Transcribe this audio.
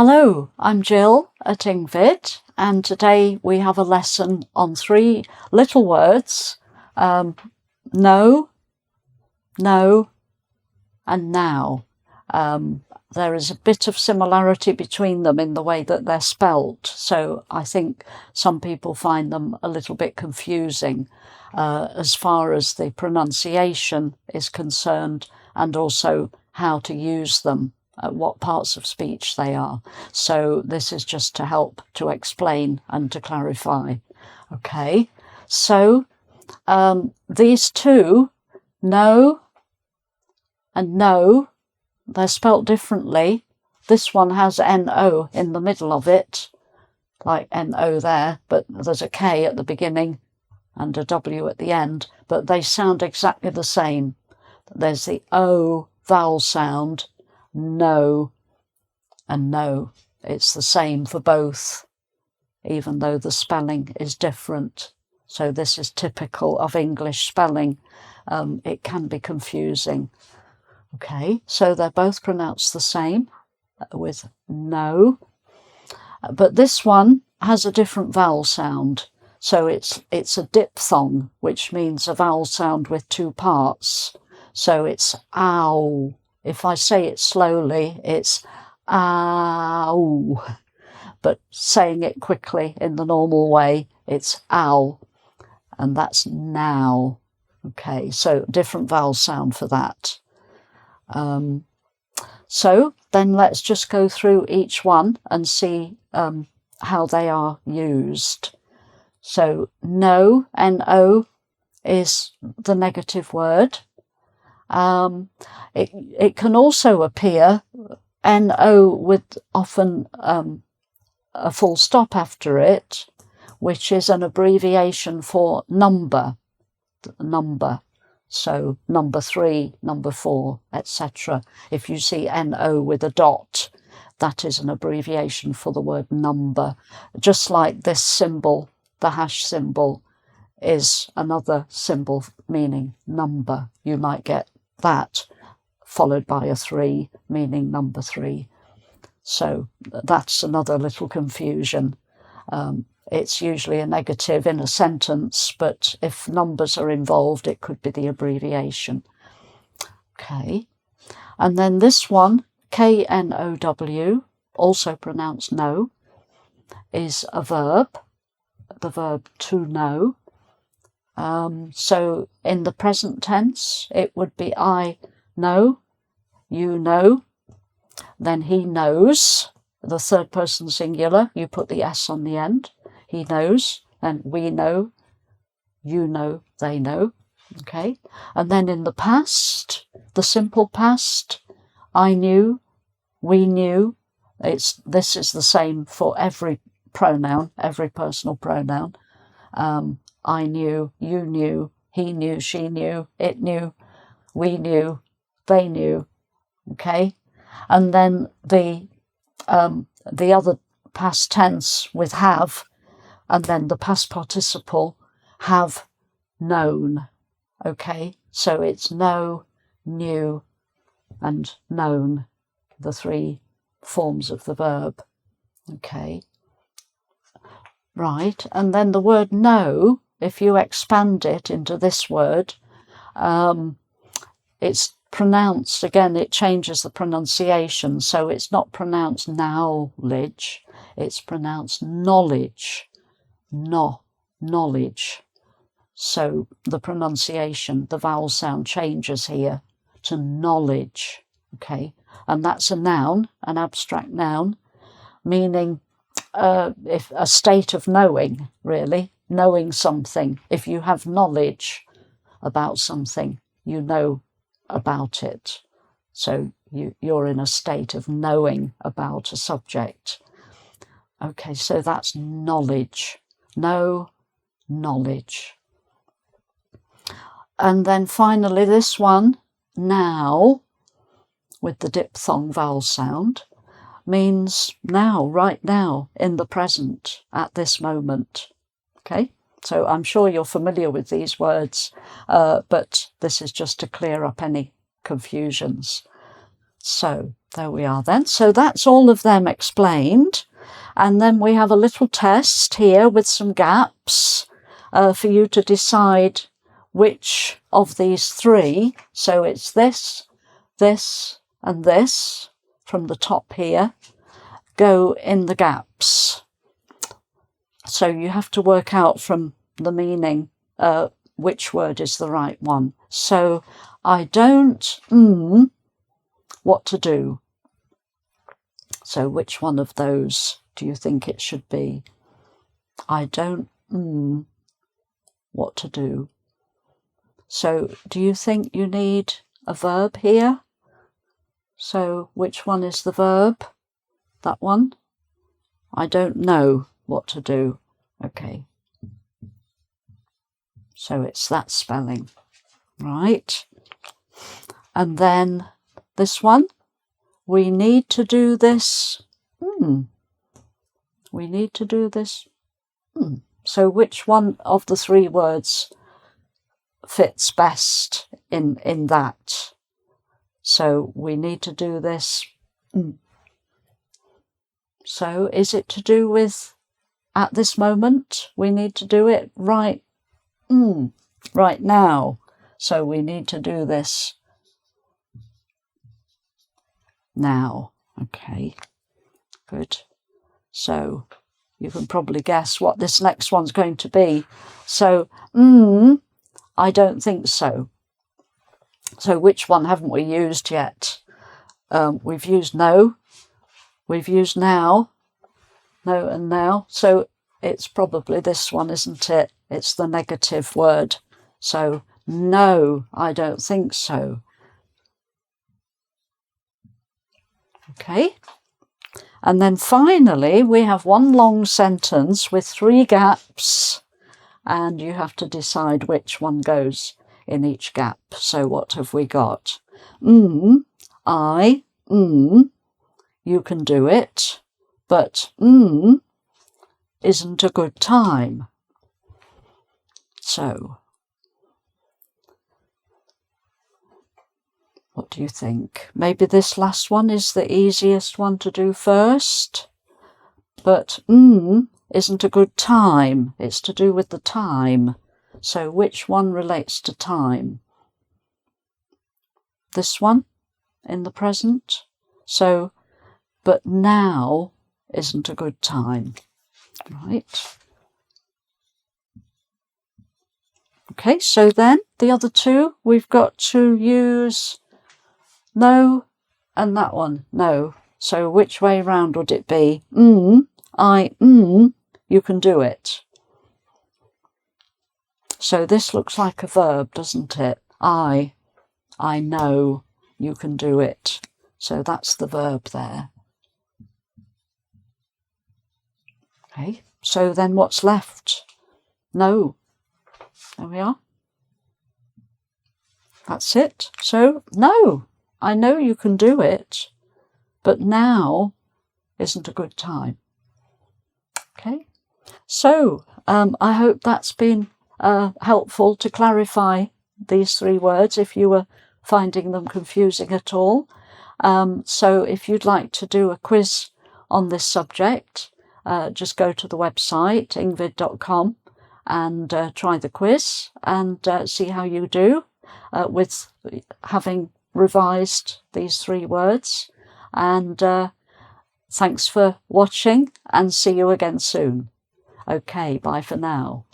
Hello, I'm Gill at engVid, and today we have a lesson on 3 little words, no, no, and now. There is a bit of similarity between them in the way that they're spelt, so I think some people find them a little bit confusing as far as the pronunciation is concerned, and also how to use them, what parts of speech they are. So this is just to help to explain and to clarify. Okay, so these two, no and no, they're spelt differently. This one has N-O in the middle of it, like N-O there, but there's a K at the beginning and a W at the end, but they sound exactly the same. There's the O vowel sound, no and no. It's the same for both, even though the spelling is different. So this is typical of English spelling. It can be confusing. Okay, so they're both pronounced the same with no, but this one has a different vowel sound. So it's a diphthong, which means a vowel sound with 2 parts. So it's ow. If I say it slowly, it's ow. But saying it quickly in the normal way, it's ow. And that's now. Okay, so different vowel sound for that. So then let's just go through each one and see how they are used. So no, N-O, is the negative word. It can also appear N-O with often a full stop after it, which is an abbreviation for number. So number 3, number 4, etc. If you see N-O with a dot, that is an abbreviation for the word number. Just like this symbol, the hash symbol, is another symbol meaning number. You might get that followed by a 3, meaning number 3. So that's another little confusion. It's usually a negative in a sentence, but if numbers are involved, it could be the abbreviation. Okay, and then this one, K-N-O-W, also pronounced no, is a verb, the verb to know. So in the present tense, it would be I know, you know, then he knows, the third person singular, you put the S on the end. He knows, and we know, you know, they know. Okay, and then in the past, the simple past, I knew, we knew. This is the same for every pronoun, every personal pronoun. I knew, you knew, he knew, she knew, it knew, we knew, they knew. Okay, and then the other past tense with have, and then the past participle, have known. Okay, so it's know, knew, and known, the 3 forms of the verb. Okay, right, and then the word know, if you expand it into this word, it's pronounced, again, it changes the pronunciation, so it's not pronounced knowledge, it's pronounced knowledge. Knowledge. So the pronunciation, the vowel sound changes here to knowledge. Okay, and that's a noun, an abstract noun, meaning if a state of knowing, really, knowing something. If you have knowledge about something, you know about it. So you're in a state of knowing about a subject. Okay, so that's knowledge. Know, knowledge. And then finally this one, now, with the diphthong vowel sound, means now, right now, in the present, at this moment. Okay, so I'm sure you're familiar with these words, but this is just to clear up any confusions. So there we are then. So that's all of them explained. And then we have a little test here with some gaps for you to decide which of these three. So it's this, this, and this from the top here go in the gaps. So you have to work out from the meaning which word is the right one. So I don't what to do. So which one of those do you think it should be? I don't what to do. So do you think you need a verb here? So which one is the verb? That one? I don't know what to do. Okay. So it's that spelling, right? And then this one, we need to do this. We need to do this. So which one of the three words fits best in that? So we need to do this. So is it to do with at this moment? We need to do it right right now. So we need to do this now. Okay, good. So you can probably guess what this next one's going to be. So, I don't think so. So which one haven't we used yet? We've used no. We've used now. No and now. So it's probably this one, isn't it? It's the negative word. So, no, I don't think so. Okay. And then finally, we have one long sentence with three gaps, and you have to decide which one goes in each gap. So what have we got? I, you can do it, but isn't a good time. So, what do you think? Maybe this last one is the easiest one to do first, but isn't a good time. It's to do with the time. So which one relates to time? This one in the present. So, but now isn't a good time. Right. Okay, so then the other two, we've got to use no and that one, no. So which way round would it be? I, you can do it. So this looks like a verb, doesn't it? I know, you can do it. So that's the verb there. Okay, so then what's left? No. There we are. That's it. So, no, I know you can do it, but now isn't a good time. Okay, so I hope that's been helpful to clarify these three words if you were finding them confusing at all. So if you'd like to do a quiz on this subject, just go to the website engvid.com and try the quiz and see how you do with having revised these three words. And thanks for watching, and see you again soon. Okay, bye for now.